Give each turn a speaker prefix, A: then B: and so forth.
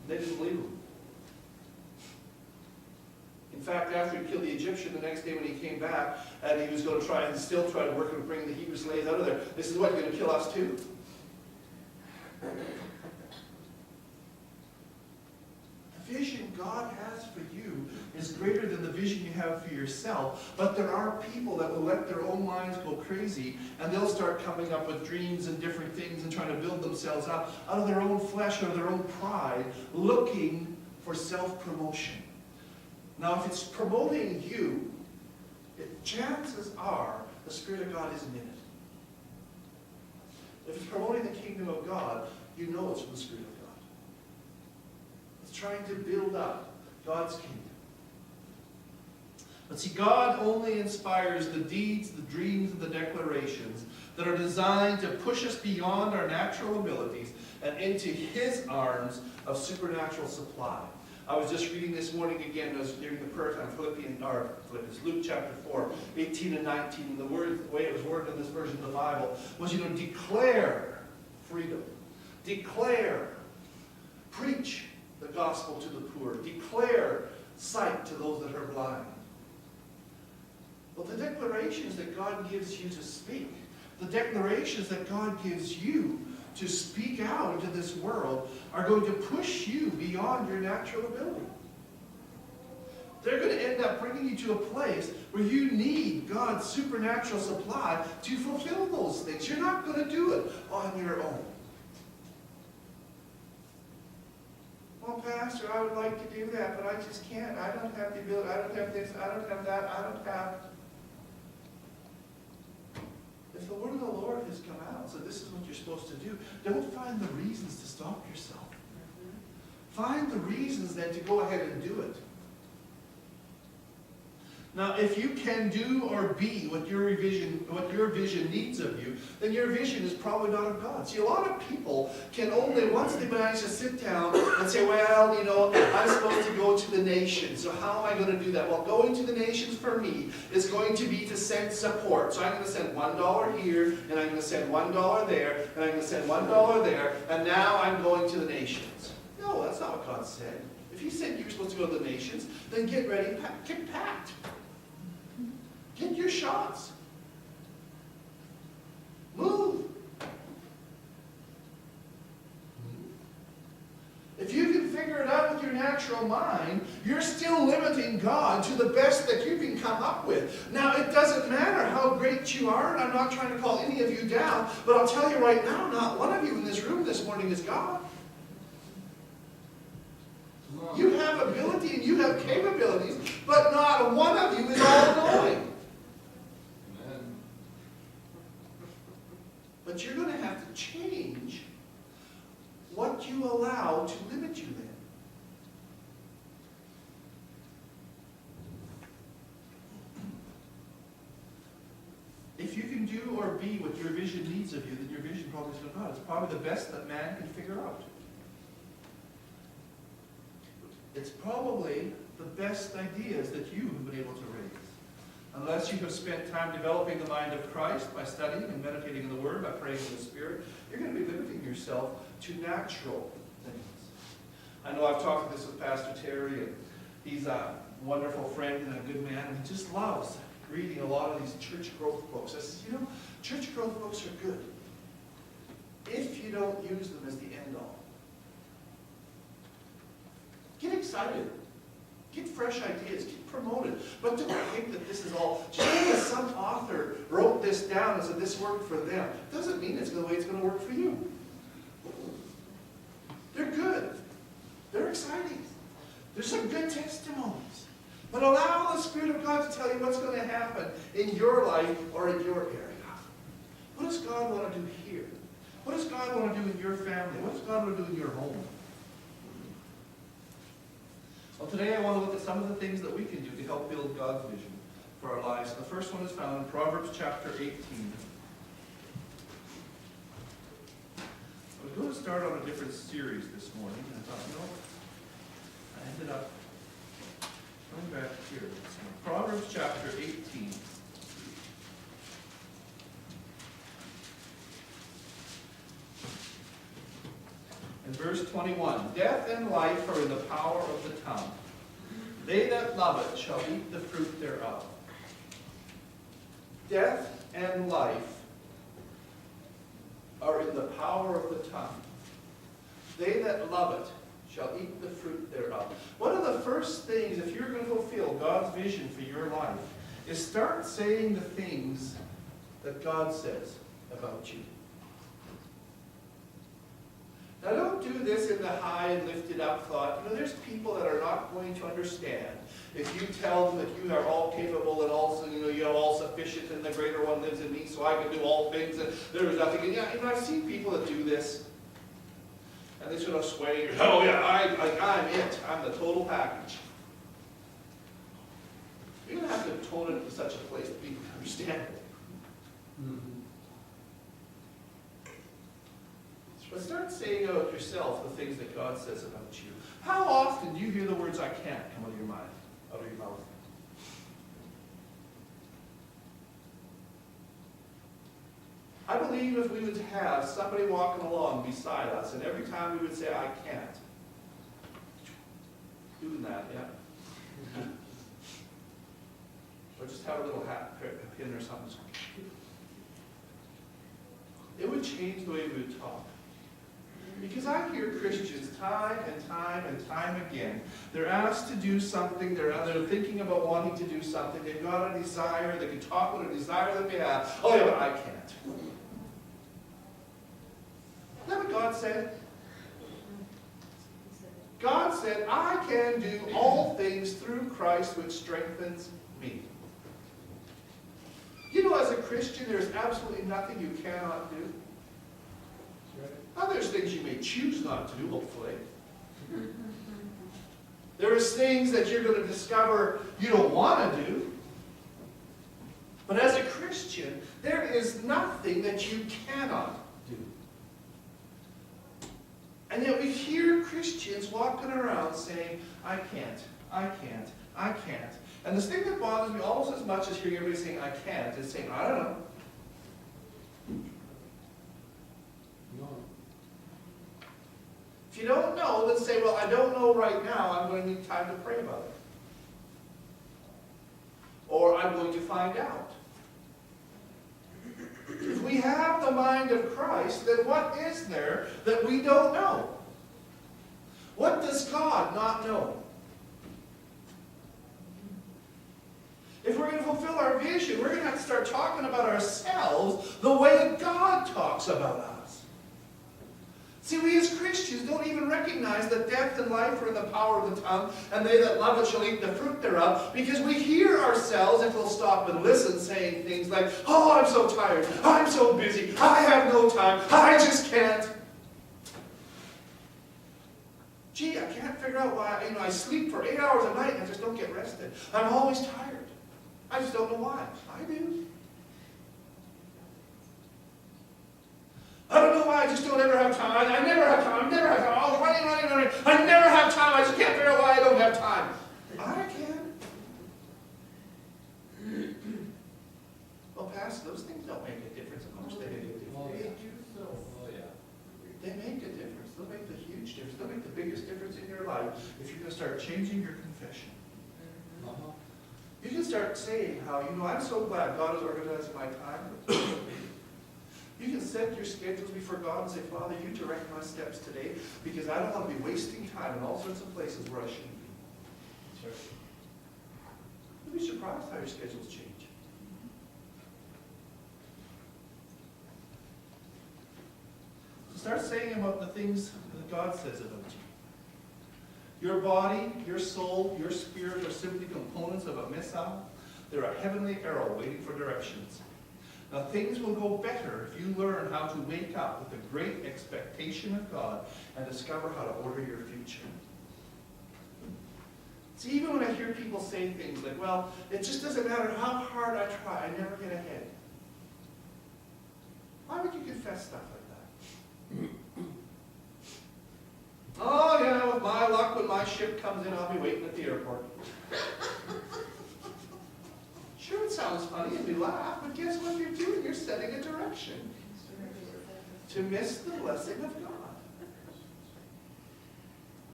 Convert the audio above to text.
A: They didn't believe him. In fact, after he killed the Egyptian, the next day when he came back, and he was going to try and still try to work and bring the Hebrew slaves out of there, they said, what, you're going to kill us too? The vision God has for you is greater than the vision you have for yourself, but there are people that will let their own minds go crazy, and they'll start coming up with dreams and different things and trying to build themselves up out of their own flesh, out of their own pride, looking for self-promotion. Now, if it's promoting you, chances are the Spirit of God isn't in it. If it's promoting the kingdom of God, you know it's from the Spirit of God. It's trying to build up God's kingdom. But see, God only inspires the deeds, the dreams, and the declarations that are designed to push us beyond our natural abilities and into His arms of supernatural supply. I was just reading this morning again, I was during the prayer time, Philippians, Luke chapter 4, 18 and 19, and the way it was worded in this version of the Bible was, declare freedom. Declare. Preach the gospel to the poor. Declare sight to those that are blind. Well, the declarations that God gives you to speak, the declarations that God gives you to speak out into this world are going to push you beyond your natural ability. They're going to end up bringing you to a place where you need God's supernatural supply to fulfill those things. You're not going to do it on your own. Well, Pastor, I would like to do that, but I just can't. I don't have the ability. I don't have this. I don't have that. I don't have... If the word of the Lord has come out, so this is what you're supposed to do, don't find the reasons to stop yourself. Find the reasons then to go ahead and do it. Now, if you can do or be what your vision needs of you, then your vision is probably not of God. See, a lot of people can only, once they manage to sit down and say, well, I'm supposed to go to the nations, so how am I going to do that? Well, going to the nations for me is going to be to send support. So I'm going to send $1 here, and I'm going to send $1 there, and I'm going to send $1 there, and now I'm going to the nations. No, that's not what God said. If He said you're supposed to go to the nations, then get ready, get packed. Get your shots. Move. If you can figure it out with your natural mind, you're still limiting God to the best that you can come up with. Now, it doesn't matter how great you are, and I'm not trying to call any of you down, but I'll tell you right now, not one of you in this room this morning is God. You have ability and you have capabilities, but not one of you is all-knowing. But you're going to have to change what you allow to limit you then. If you can do or be what your vision needs of you, then your vision probably is from God. It's probably the best that man can figure out. It's probably the best ideas that you have been able to raise. Unless you have spent time developing the mind of Christ by studying and meditating in the Word, by praying in the Spirit, you're going to be limiting yourself to natural things. I know I've talked this with Pastor Terry, and he's a wonderful friend and a good man, and he just loves reading a lot of these church growth books. I said, church growth books are good if you don't use them as the end-all. Get excited. Get fresh ideas. Get promoted. But don't think that this is all, just because some author wrote this down and said this worked for them, doesn't mean it's the way it's going to work for you. They're good. They're exciting. There's some good testimonies. But allow the Spirit of God to tell you what's going to happen in your life or in your area. What does God want to do here? What does God want to do in your family? What does God want to do in your home? Well, today I want to look at some of the things that we can do to help build God's vision for our lives. The first one is found in Proverbs chapter 18. I was going to start on a different series this morning, and I thought, no, I ended up going back here. Proverbs chapter 18. And Verse 21, death and life are in the power of the tongue. They that love it shall eat the fruit thereof. Death and life are in the power of the tongue. They that love it shall eat the fruit thereof. One of the first things, if you're going to fulfill God's vision for your life, is start saying the things that God says about you. Now don't do this in the high and lifted up thought. You know, there's people that are not going to understand if you tell them that you are all capable and also, you know, you're all sufficient and the greater one lives in me, so I can do all things and there is nothing. And yeah, you know, I've seen people that do this. And they sort of sway, oh yeah, I'm it. I'm the total package. You're going to have to tone it to such a place that people can understand it. But start saying out yourself the things that God says about you. How often do you hear the words "I can't" come out of your mind, out of your mouth? I believe if we would have somebody walking along beside us, and every time we would say "I can't," doing that, yeah, or just have a little a pin or something, it would change the way we would talk. Because I hear Christians time and time and time again, they're asked to do something, they're thinking about wanting to do something, they've got a desire, they can talk about a desire that they have. Oh yeah, but I can't. Isn't that what God said? God said, I can do all things through Christ which strengthens me. You know, as a Christian, there's absolutely nothing you cannot do. Now, there's things you may choose not to do, hopefully. There is things that you're going to discover you don't want to do. But as a Christian, there is nothing that you cannot do. And yet we hear Christians walking around saying, I can't, I can't, I can't. And this thing that bothers me almost as much as hearing everybody saying, I can't, is saying, I don't know. If you don't know, then say, well, I don't know right now. I'm going to need time to pray about it. Or I'm going to find out. If we have the mind of Christ, then what is there that we don't know? What does God not know? If we're going to fulfill our vision, we're going to have to start talking about ourselves the way that God talks about us. See, we as Christians don't even recognize that death and life are in the power of the tongue, and they that love it shall eat the fruit thereof, because we hear ourselves, if we'll stop and listen, saying things like, oh, I'm so tired, I'm so busy, I have no time, I just can't. Gee, I can't figure out why, I sleep for 8 hours a night and I just don't get rested. I'm always tired. I just don't know why. I do. I don't know why I just don't ever have time. I never have time. I never have time. Oh, running. I never have time. I just can't figure out why I don't have time. I can. Well, Pastor, those things don't make a difference. Of course they make a difference.
B: Well, they do so. Oh, yeah.
A: They make a difference. They'll make the huge difference. They'll make the biggest difference in your life if you're going to start changing your confession. You can start saying how, I'm so glad God is organizing my time. You can set your schedules before God and say, Father, you direct my steps today because I don't want to be wasting time in all sorts of places where I shouldn't be. That's right. You'll be surprised how your schedules change. So start saying about the things that God says about you. Your body, your soul, your spirit are simply components of a missile. They're a heavenly arrow waiting for directions. Now, things will go better if you learn how to wake up with a great expectation of God and discover how to order your future. See, even when I hear people say things like, well, it just doesn't matter how hard I try, I never get ahead. Why would you confess stuff like that? Oh, yeah, with my luck, when my ship comes in, I'll be waiting at the airport. Sure, it sounds funny and we laugh, but guess what you're doing? You're setting a direction to miss the blessing of God.